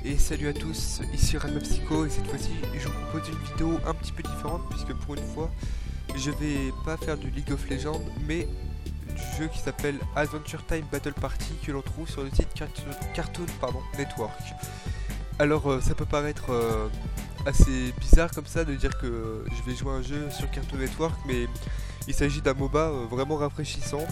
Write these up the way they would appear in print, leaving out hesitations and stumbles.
Et salut à tous, ici Ranma Psycho et cette fois-ci je vous propose une vidéo un petit peu différente puisque pour une fois je vais pas faire du League of Legends mais du jeu qui s'appelle Adventure Time Battle Party que l'on trouve sur le site Cartoon Network. Alors ça peut paraître assez bizarre comme ça de dire que je vais jouer à un jeu sur Cartoon Network, mais il s'agit d'un MOBA vraiment rafraîchissant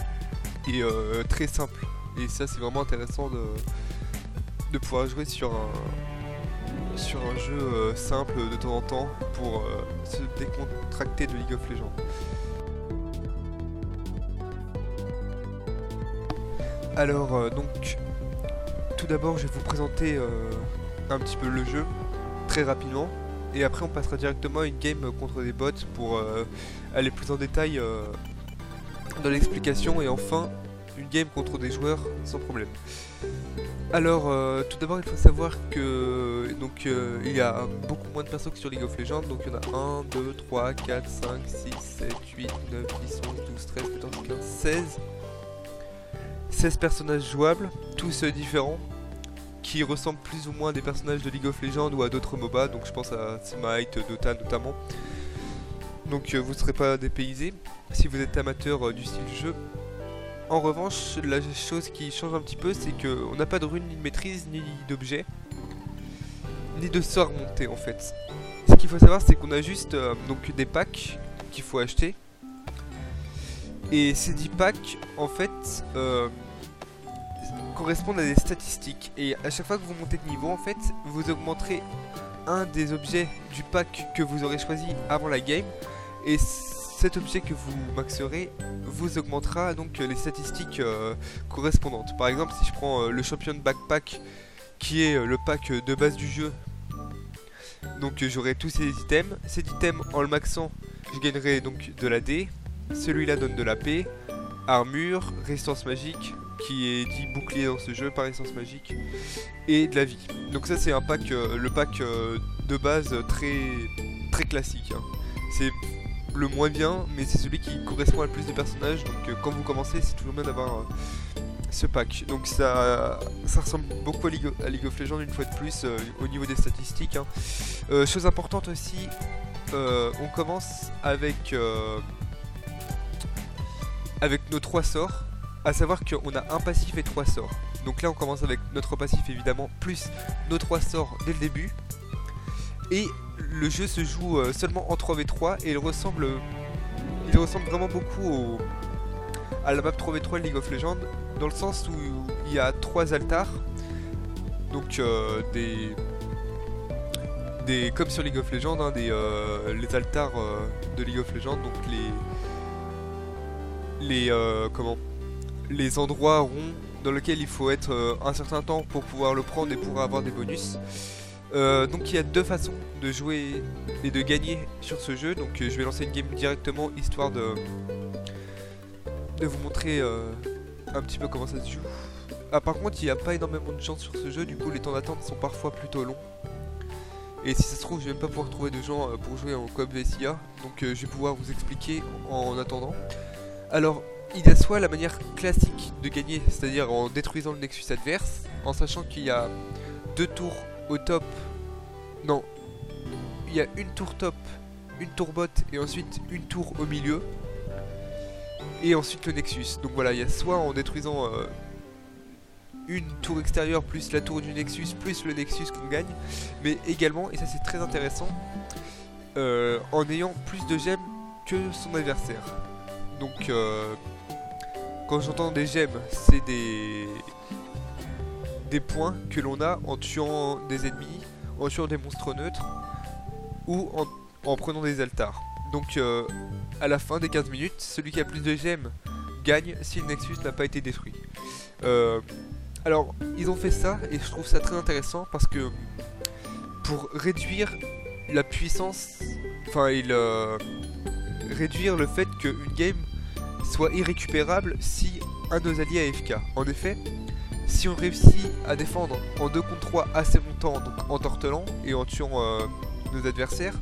et très simple, et ça c'est vraiment intéressant de pouvoir jouer sur un jeu simple de temps en temps pour se décontracter de League of Legends. Alors donc tout d'abord je vais vous présenter un petit peu le jeu très rapidement, et après on passera directement à une game contre des bots pour aller plus en détail dans l'explication, et enfin une game contre des joueurs sans problème. Alors tout d'abord il faut savoir que il y a beaucoup moins de persos que sur League of Legends, donc il y en a 1, 2, 3, 4, 5, 6, 7, 8, 9, 10, 11, 12, 13, 14, 15, 16 personnages jouables, tous différents, qui ressemblent plus ou moins à des personnages de League of Legends ou à d'autres MOBA, donc je pense à Smite, Dota notamment. Donc vous ne serez pas dépaysés si vous êtes amateur du style jeu. En revanche, la chose qui change un petit peu, c'est qu'on n'a pas de runes, ni de maîtrise, ni d'objets, ni de sorts montés en fait. Ce qu'il faut savoir, c'est qu'on a juste donc des packs qu'il faut acheter. Et ces 10 packs, en fait, correspondent à des statistiques. Et à chaque fois que vous montez de niveau, en fait, vous augmenterez un des objets du pack que vous aurez choisi avant la game. Et cet objet que vous maxerez vous augmentera donc les statistiques correspondantes. Par exemple, si je prends le champion backpack, qui est le pack de base du jeu, donc j'aurai tous ces items. Cet item, en le maxant, je gagnerai donc de la D. Celui-là donne de la P, armure, résistance magique, qui est dit bouclier dans ce jeu par résistance magique, et de la vie. Donc ça c'est un pack, le pack de base très classique, hein. C'est le moins bien, mais c'est celui qui correspond à le plus de personnages, donc quand vous commencez c'est toujours bien d'avoir ce pack. Donc ça ressemble beaucoup à League of Legends une fois de plus au niveau des statistiques, hein. Chose importante aussi, on commence avec nos 3 sorts, à savoir qu'on a un passif et 3 sorts. Donc là on commence avec notre passif évidemment, plus nos 3 sorts dès le début. Et le jeu se joue seulement en 3v3, et il ressemble vraiment beaucoup à la map 3v3 de League of Legends, dans le sens où il y a 3 altars. Donc comme sur League of Legends, hein, les altars de League of Legends, donc les endroits ronds dans lesquels il faut être un certain temps pour pouvoir le prendre et pour avoir des bonus. Donc il y a 2 façons de jouer et de gagner sur ce jeu. Donc je vais lancer une game directement, histoire de vous montrer un petit peu comment ça se joue. Ah, par contre il n'y a pas énormément de chance sur ce jeu, du coup les temps d'attente sont parfois plutôt longs. Et si ça se trouve je vais même pas pouvoir trouver de gens pour jouer en coop VSIA. Donc je vais pouvoir vous expliquer en attendant. Alors il y a soit la manière classique de gagner, c'est-à-dire en détruisant le nexus adverse, en sachant qu'il y a 2 tours au top. Non, il y a une tour top, une tour bot, et ensuite une tour au milieu, et ensuite le nexus. Donc voilà, il y a soit en détruisant une tour extérieure plus la tour du nexus plus le nexus qu'on gagne, mais également, et ça c'est très intéressant, en ayant plus de gemmes que son adversaire. Donc quand j'entends des gemmes, c'est des points que l'on a en tuant des ennemis, en tuant des monstres neutres, ou en prenant des altars. Donc à la fin des 15 minutes, celui qui a plus de gemmes gagne si le nexus n'a pas été détruit. Alors ils ont fait ça, et je trouve ça très intéressant parce que pour réduire la puissance, réduire le fait qu'une game soit irrécupérable si un de nos alliés est AFK. En effet, si on réussit à défendre en 2 contre 3 assez longtemps, donc en tortelant et en tuant nos adversaires,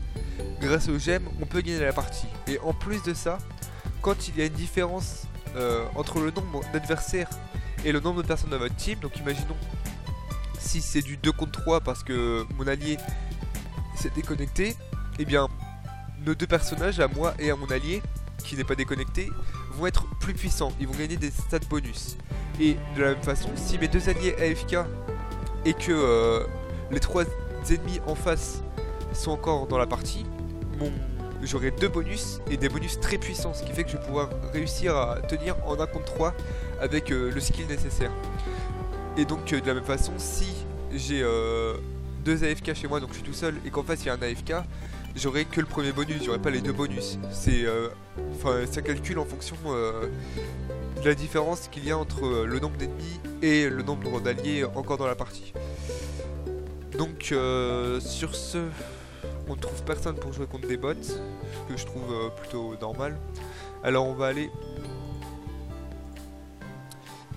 grâce aux gemmes, on peut gagner la partie. Et en plus de ça, quand il y a une différence entre le nombre d'adversaires et le nombre de personnes dans votre team, donc imaginons Si c'est du 2 contre 3 parce que mon allié s'est déconnecté, et bien nos deux personnages, à moi et à mon allié, qui n'est pas déconnecté, vont être plus puissants, ils vont gagner des stats bonus. Et de la même façon, si mes deux alliés AFK et que les trois ennemis en face sont encore dans la partie, j'aurai 2 bonus et des bonus très puissants, ce qui fait que je vais pouvoir réussir à tenir en 1 contre 3 avec le skill nécessaire. Et donc de la même façon, si j'ai 2 AFK chez moi, donc je suis tout seul, et qu'en face il y a un AFK, j'aurai que le premier bonus, j'aurai pas les 2 bonus. C'est, ça calcule en fonction de la différence qu'il y a entre le nombre d'ennemis et le nombre d'alliés encore dans la partie. Donc sur ce, on ne trouve personne pour jouer contre des bots, ce que je trouve plutôt normal. Alors on va aller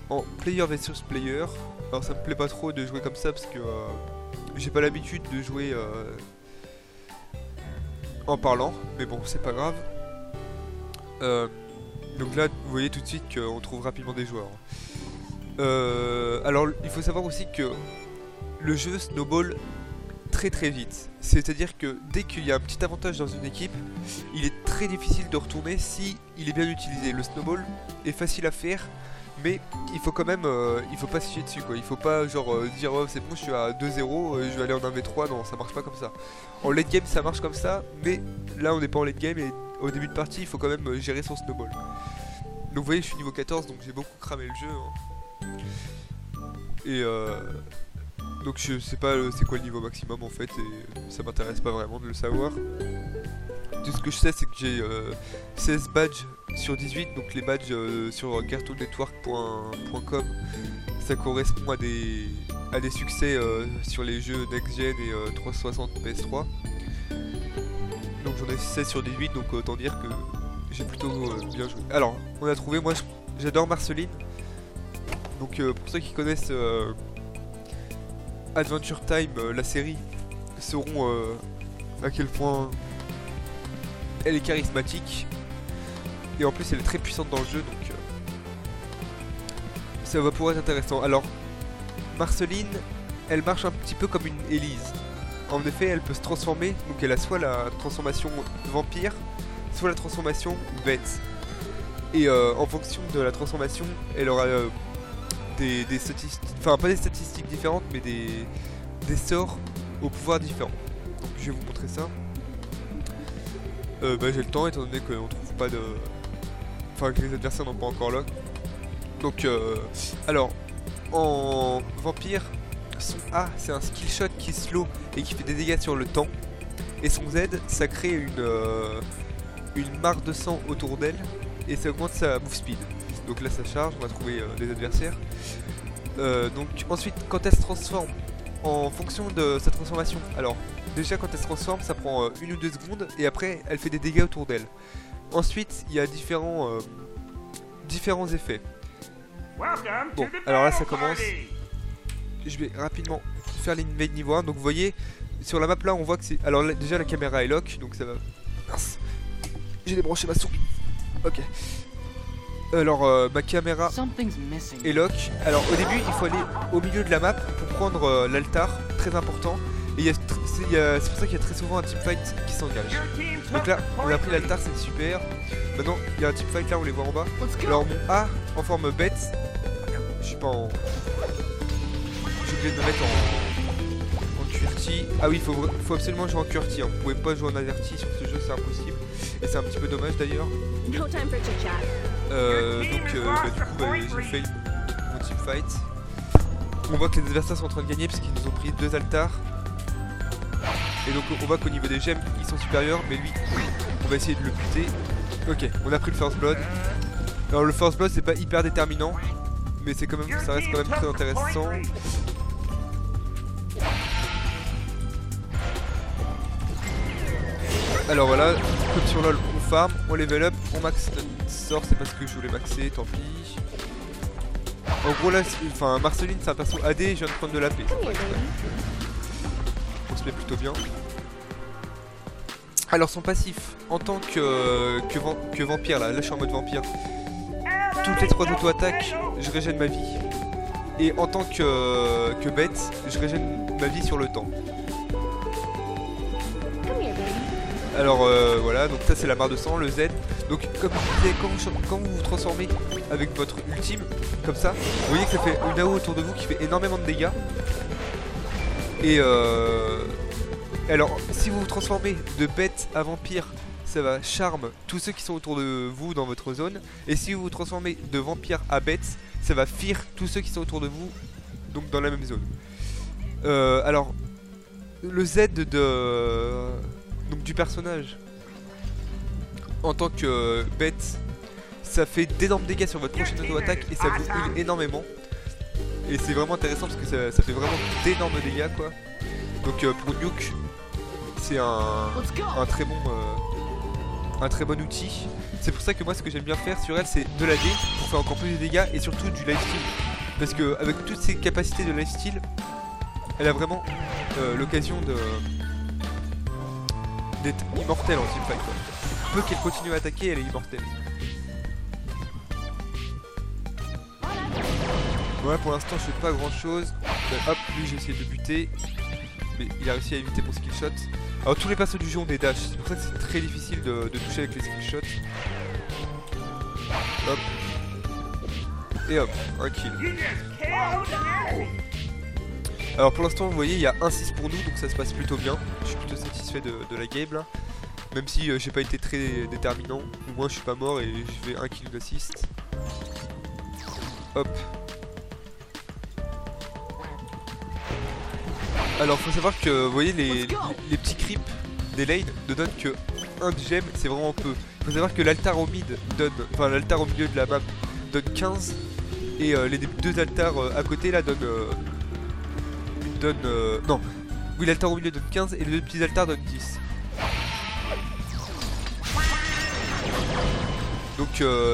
en player versus player. Alors ça me plaît pas trop de jouer comme ça parce que j'ai pas l'habitude de jouer en parlant, mais bon c'est pas grave. Donc là vous voyez tout de suite qu'on trouve rapidement des joueurs. Alors il faut savoir aussi que le jeu snowball très vite. C'est-à-dire que dès qu'il y a un petit avantage dans une équipe, il est très difficile de retourner si il est bien utilisé. Le snowball est facile à faire, mais il faut quand même, il faut pas se chier dessus quoi. Il faut pas genre dire oh, c'est bon je suis à 2-0, je vais aller en 1v3, non ça marche pas comme ça. En late game ça marche comme ça, mais là on n'est pas en late game et au début de partie il faut quand même gérer son snowball. Donc vous voyez je suis niveau 14 donc j'ai beaucoup cramé le jeu hein. Et donc je sais pas c'est quoi le niveau maximum en fait et ça m'intéresse pas vraiment de le savoir. Tout ce que je sais c'est que j'ai 16 badges sur 18, donc les badges sur cartoonnetwork.com ça correspond à des succès sur les jeux Next Gen et 360 PS3. Donc j'en ai 16 sur 18 donc autant dire que j'ai plutôt bien joué. Alors on a trouvé, moi j'adore Marceline. Donc pour ceux qui connaissent Adventure Time, la série, sauront à quel point elle est charismatique. Et en plus elle est très puissante dans le jeu, donc ça va pouvoir être intéressant. Alors, Marceline, elle marche un petit peu comme une Elise. En effet, elle peut se transformer, donc elle a soit la transformation vampire, soit la transformation bête. Et en fonction de la transformation, elle aura des statistiques, enfin pas des statistiques différentes, mais des sorts au pouvoir différents. Donc je vais vous montrer ça. J'ai le temps étant donné qu'on trouve pas de... Enfin que les adversaires n'ont pas encore lock. Donc alors en vampire, son A c'est un skill shot qui slow et qui fait des dégâts sur le temps. Et son Z ça crée une marque de sang autour d'elle et ça augmente sa move speed. Donc là ça charge, on va trouver des adversaires. Donc ensuite quand elle se transforme, en fonction de sa transformation, alors déjà quand elle se transforme ça prend 1 ou 2 secondes et après elle fait des dégâts autour d'elle. Ensuite il y a différents effets. Bon alors là ça commence. Je vais rapidement faire l'invade niveau 1. Donc vous voyez sur la map là on voit que c'est... Alors là, déjà la caméra est lock donc ça va... Mince, j'ai débranché ma souris. Ok. Alors ma caméra est lock. Alors au début il faut aller au milieu de la map pour prendre l'altar, très important. Et c'est pour ça qu'il y a très souvent un teamfight qui s'engage. Donc là on a pris l'altar, c'est super. Maintenant il y a un teamfight là, on les voit en bas. Alors mon A en forme bête. Je suis pas en... J'ai oublié de me mettre en QWERTY. Ah oui, faut absolument jouer en QWERTY, hein. Vous pouvez pas jouer en AZERTY sur ce jeu, c'est impossible. Et c'est un petit peu dommage d'ailleurs. Du coup j'ai fait mon teamfight. On voit que les adversaires sont en train de gagner parce qu'ils nous ont pris 2 altars. Et donc on voit qu'au niveau des gemmes ils sont supérieurs, mais lui on va essayer de le buter. Ok, on a pris le first blood. Alors le first blood c'est pas hyper déterminant, mais c'est quand même, ça reste quand même très intéressant. Alors voilà, comme sur LoL on farm, on level up, on max notre sort, c'est parce que je voulais maxer, tant pis. En gros là, enfin Marceline c'est un perso AD, je viens de prendre de l'AP. On se met plutôt bien. Alors son passif, en tant que vampire là je suis en mode vampire. Toutes les 3 auto-attaques, je régène ma vie. Et en tant que bête, je régène ma vie sur le temps. Alors voilà, donc ça c'est la barre de sang, le Z. Donc comme je disais, quand vous vous transformez avec votre ultime, comme ça, vous voyez que ça fait une AO autour de vous qui fait énormément de dégâts. Et alors si vous vous transformez de bête à vampire, ça va charme tous ceux qui sont autour de vous dans votre zone. Et si vous vous transformez de vampire à bête, ça va fear tous ceux qui sont autour de vous, donc dans la même zone. Alors le Z donc du personnage en tant que bête, ça fait d'énormes dégâts sur votre prochaine auto-attaque et ça vous heal énormément. Et c'est vraiment intéressant parce que ça fait vraiment d'énormes dégâts quoi. Donc pour Nuke, c'est un très bon outil. C'est pour ça que moi ce que j'aime bien faire sur elle, c'est de l'AD pour faire encore plus de dégâts et surtout du lifesteal. Parce que avec toutes ses capacités de lifesteal, elle a vraiment l'occasion d'être immortelle en teamfight quoi. Peu qu'elle continue à attaquer, elle est immortelle. Voilà, pour l'instant je fais pas grand chose. Hop, lui j'ai essayé de buter, mais il a réussi à éviter mon skill shot. Alors tous les persos du jeu ont des dashs, c'est pour ça que c'est très difficile de toucher avec les skill shots. Hop. Et hop, un kill. Alors pour l'instant vous voyez il y a 1-6 pour nous, donc ça se passe plutôt bien. Je suis plutôt satisfait de la game là. Même si j'ai pas été très déterminant, au moins je suis pas mort et je fais un kill d'assist. Hop. Alors faut savoir que vous voyez les petits creeps des lanes ne donnent que 1 gemme, c'est vraiment peu. Faut savoir que l'altar au mid donne, enfin l'altar au milieu de la map donne 15 et les deux altars à côté là donnent non, oui l'altar au milieu donne 15 et les deux petits altars donnent 10. Donc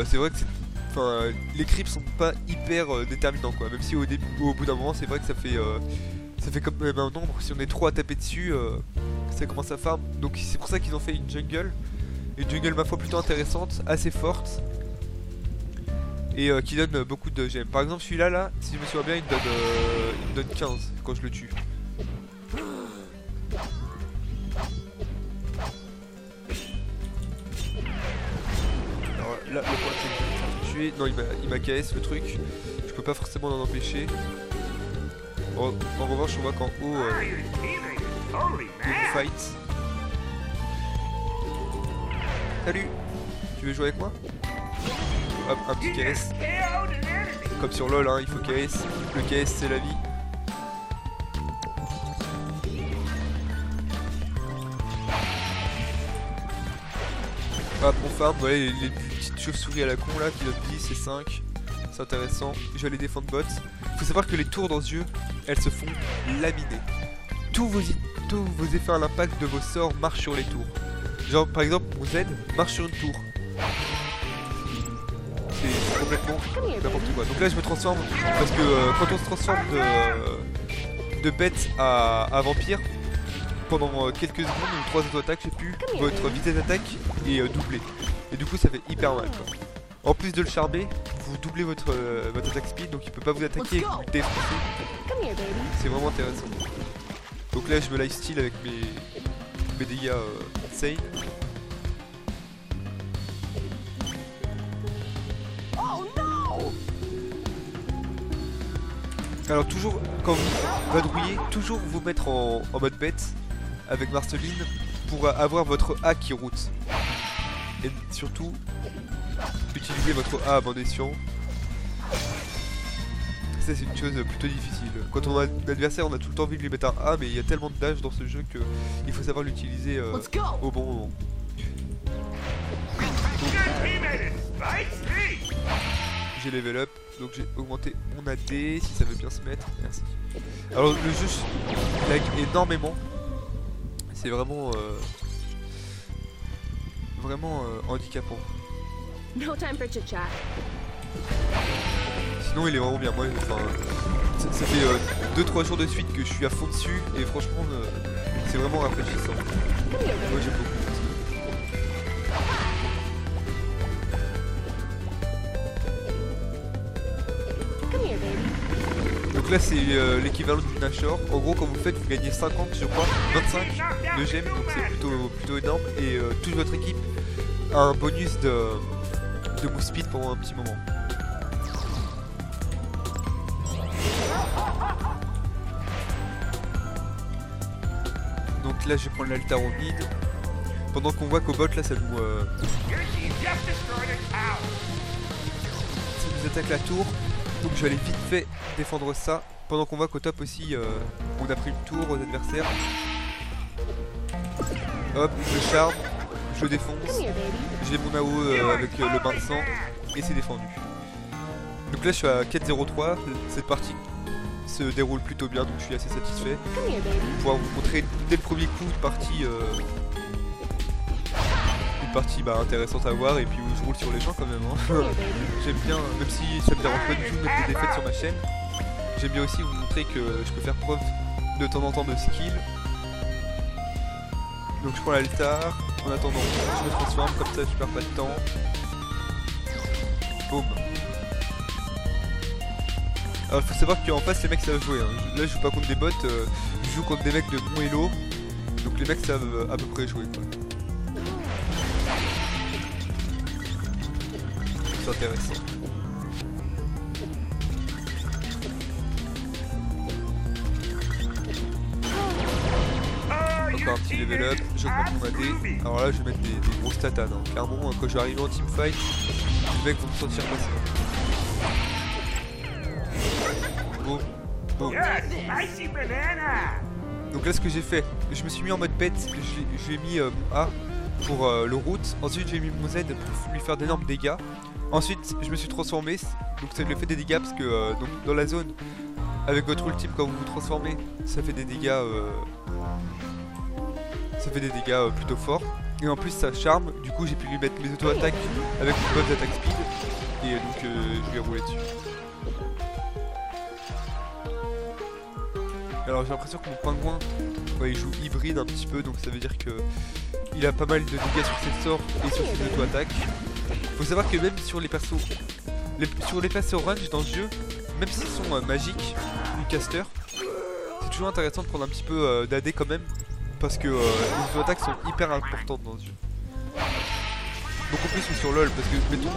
c'est vrai que les creeps sont pas hyper déterminants quoi, même si au bout d'un moment c'est vrai que ça fait comme même un nombre, si on est 3 à taper dessus, ça commence à farm. Donc c'est pour ça qu'ils ont fait une jungle ma foi plutôt intéressante, assez forte, et qui donne beaucoup de gemmes. Par exemple celui-là là, si je me souviens bien, il me donne 15 quand je le tue. Alors là le point c'est que je vais le faire tuer. Non, il m'a KS le truc, je peux pas forcément l'en empêcher. En revanche on voit qu'en haut il y a une fight. Salut, tu veux jouer avec moi? Hop, un petit KS. Comme sur LoL hein, il faut KS. Le KS c'est la vie. Hop, on farm, voilà les petites chauves-souris à la con là qui donnent 10 et 5. C'est intéressant, je vais aller défendre bot. Faut savoir que les tours dans ce jeu, elles se font laminer. Tous vos effets à l'impact de vos sorts marchent sur les tours. Genre par exemple mon Z marche sur une tour. C'est complètement n'importe quoi. Donc là je me transforme parce que quand on se transforme de bête à vampire, pendant quelques secondes ou 3 auto-attaques, je sais plus, votre vitesse d'attaque est doublée. Et du coup ça fait hyper mal quoi. En plus de le charmer, vous doublez votre attaque speed, donc il peut pas vous attaquer et vous le défoncer. C'est vraiment intéressant. Donc là je me lifesteal avec mes dégâts insane. Alors toujours quand vous vadrouillez, toujours vous mettre en mode bête avec Marceline pour avoir votre A qui route. Et surtout utilisez votre A à bon escient. Ça c'est une chose plutôt difficile. Quand on a un adversaire on a tout le temps envie de lui mettre un A, mais il y a tellement de dash dans ce jeu qu'il faut savoir l'utiliser au bon moment. J'ai level up, donc j'ai augmenté mon AD, si ça veut bien se mettre, merci. Alors le jeu lag énormément, c'est vraiment handicapant. Sinon il est vraiment bien, moi ça fait 2-3 jours de suite que je suis à fond dessus et franchement c'est vraiment rafraîchissant. Moi j'aime beaucoup. là c'est l'équivalent du Nashor. En gros quand vous le faites vous gagnez 50 je crois, 25 de gemmes, donc c'est plutôt énorme. Et toute votre équipe a un bonus de move speed pendant un petit moment. Donc là je vais prendre l'altar au mid. Pendant qu'on voit qu'au bot là ça nous attaque la tour. Donc je vais aller vite fait défendre ça. Pendant qu'on voit qu'au top aussi on a pris une tour aux adversaires. Hop, je charme, je défonce. J'ai mon AO avec le bain de sang et c'est défendu. Donc là je suis à 4-0-3. Cette partie se déroule plutôt bien donc je suis assez satisfait. Je vais pouvoir vous montrer dès le premier coup une partie intéressante à voir et puis où je roule sur les gens quand même hein. J'aime bien, même si ça me dérange pas du tout de mettre des défaites sur ma chaîne, j'aime bien aussi vous montrer que je peux faire preuve de temps en temps de skill. Donc je prends l'altar, en attendant je me transforme, comme ça je perds pas de temps. Boum. Alors faut savoir qu'en face les mecs savent jouer hein. Là je joue pas contre des bots, je joue contre des mecs de mon elo. Donc les mecs savent à peu près jouer quoi. C'est intéressant. Encore un petit level up, j'augmente mon AD. Alors là je vais mettre des grosses tatanes hein. Clairement quand je vais arriver en teamfight, les mecs vont me sentir passer. Boum, boum. Donc là ce que j'ai fait, je me suis mis en mode bête, je lui ai mis mon A pour le route. Ensuite j'ai mis mon Z pour lui faire d'énormes dégâts. Ensuite je me suis transformé, donc ça lui fait des dégâts parce que donc, dans la zone avec votre ultime quand vous vous transformez ça fait des dégâts plutôt forts. Et en plus ça charme, du coup j'ai pu lui mettre mes auto-attaques avec une bonne attaque speed. Et donc je vais rouler dessus. Alors j'ai l'impression que mon pingouin il joue hybride un petit peu, donc ça veut dire que il a pas mal de dégâts sur ses sorts et sur ses auto-attaques. Faut savoir que même sur les persos, sur les persos range dans ce jeu, même s'ils sont magiques ou casters, c'est toujours intéressant de prendre un petit peu d'AD quand même, parce que les auto-attaques sont hyper importantes dans ce jeu. Beaucoup plus que sur LoL, parce que mettons,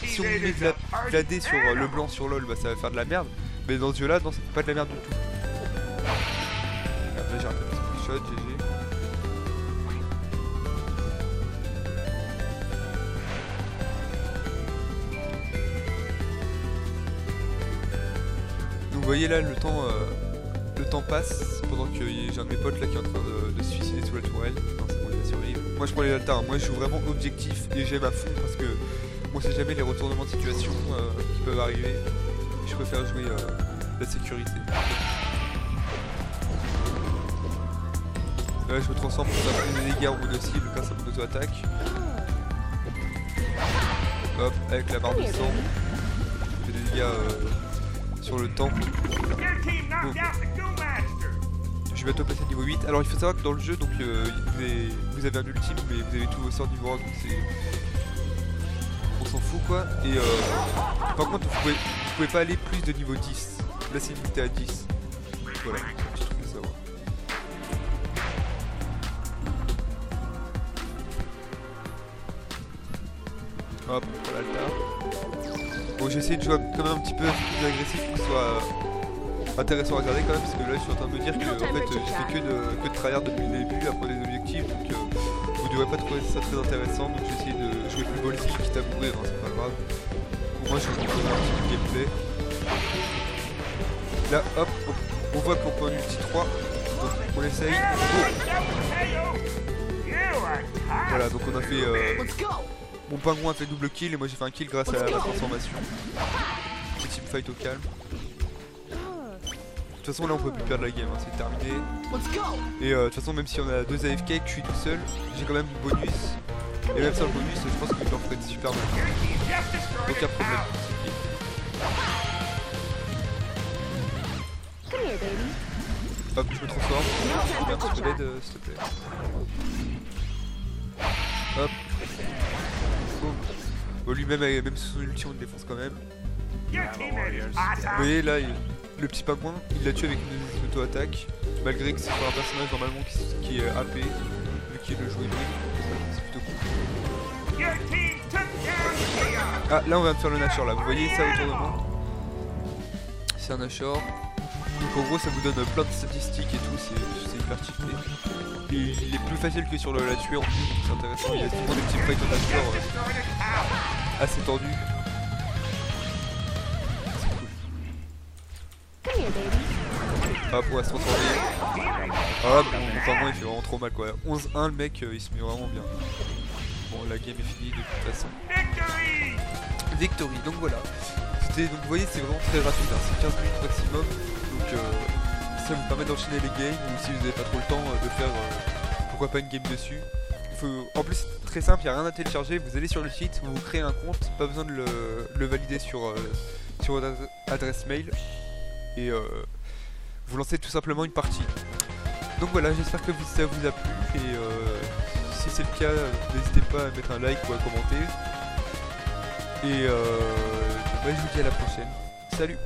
si on met de l'AD sur le blanc sur LoL, bah, ça va faire de la merde, mais dans ce jeu là, non, ça fait pas de la merde du tout. Là j'ai raté un petit shot, GG. Donc vous voyez là le temps passe pendant que j'ai un de mes potes là qui est en train de se suicider sous la tourelle. Non c'est bon il va survivre. Moi je prends les altars, moi je joue vraiment objectif et j'aime à fond parce que on sait jamais les retournements de situation qui peuvent arriver. Je préfère jouer la sécurité. Là je me transforme pour faire plus de dégâts en mode cible grâce à mon auto-attaque. Hop, avec la barre de sang. Je fais des dégâts sur le temps. Boum. Je vais bientôt passer niveau 8. Alors il faut savoir que dans le jeu, donc vous avez un ultime, mais vous avez tous vos sorts niveau 1, donc c'est... On s'en fout quoi. Et par contre, vous pouvez pas aller plus de niveau 10. Là c'est limité à 10. Voilà, un petit truc à savoir. Hop, pour l'altar. Bon, j'ai essayé de jouer quand même un petit peu plus agressif pour que ce soit intéressant à regarder quand même, parce que là je suis en train de me dire que en fait j'ai fait que de tryhard depuis le début à prendre des objectifs, donc vous devrez pas trouver ça très intéressant, donc j'ai essayé de jouer plus ballsy quitte à mourir, hein, c'est pas grave. Pour moi je vais vous donner un petit peu de gameplay. Là hop, on voit qu'on peut en ulti 3, donc on essaye. Oh. Voilà, donc on a fait... mon pingouin a fait double kill et moi j'ai fait un kill grâce à la transformation. Petit teamfight au calme. De toute façon là on peut plus perdre la game, hein, c'est terminé. Et de toute façon même si on a 2 AFK et que je suis tout seul, j'ai quand même du bonus. Et même sans le bonus, je pense que je leur ferai super mal. Aucun problème. Hop, je me transforme. Je vais un petit peu d'aide s'il te plaît. Hop. Boum. Bon, lui-même, même sous son ulti, on le défonce quand même. Vous voyez là, le petit pingouin, il l'a tué avec une auto-attaque, malgré que c'est un personnage normalement qui est AP, vu qu'il le joue hybride. C'est plutôt cool. Ah, là on vient de faire le Nashor, là, vous voyez ça autour de moi? C'est un Nashor. Donc en gros ça vous donne plein de statistiques et tout, c'est hyper cheaté. Et il est plus facile que sur la tuer en plus, donc c'est intéressant. Il y a souvent des petits fights au Nashor assez tendus. Hop, on va se transformer. Ah bon, apparemment il fait vraiment trop mal quoi. 11-1 le mec il se met vraiment bien. Bon la game est finie de toute façon. Victory, donc voilà. Donc vous voyez c'est vraiment très rapide, hein. C'est 15 minutes maximum. Donc ça vous permet d'enchaîner les games ou si vous n'avez pas trop le temps de faire pourquoi pas une game dessus. En plus c'est très simple, il n'y a rien à télécharger, vous allez sur le site, vous créez un compte, pas besoin de le valider sur votre adresse mail. Et vous lancez tout simplement une partie. Donc voilà, j'espère que ça vous a plu et si c'est le cas, n'hésitez pas à mettre un like ou à commenter. Et bah, je vous dis à la prochaine. Salut!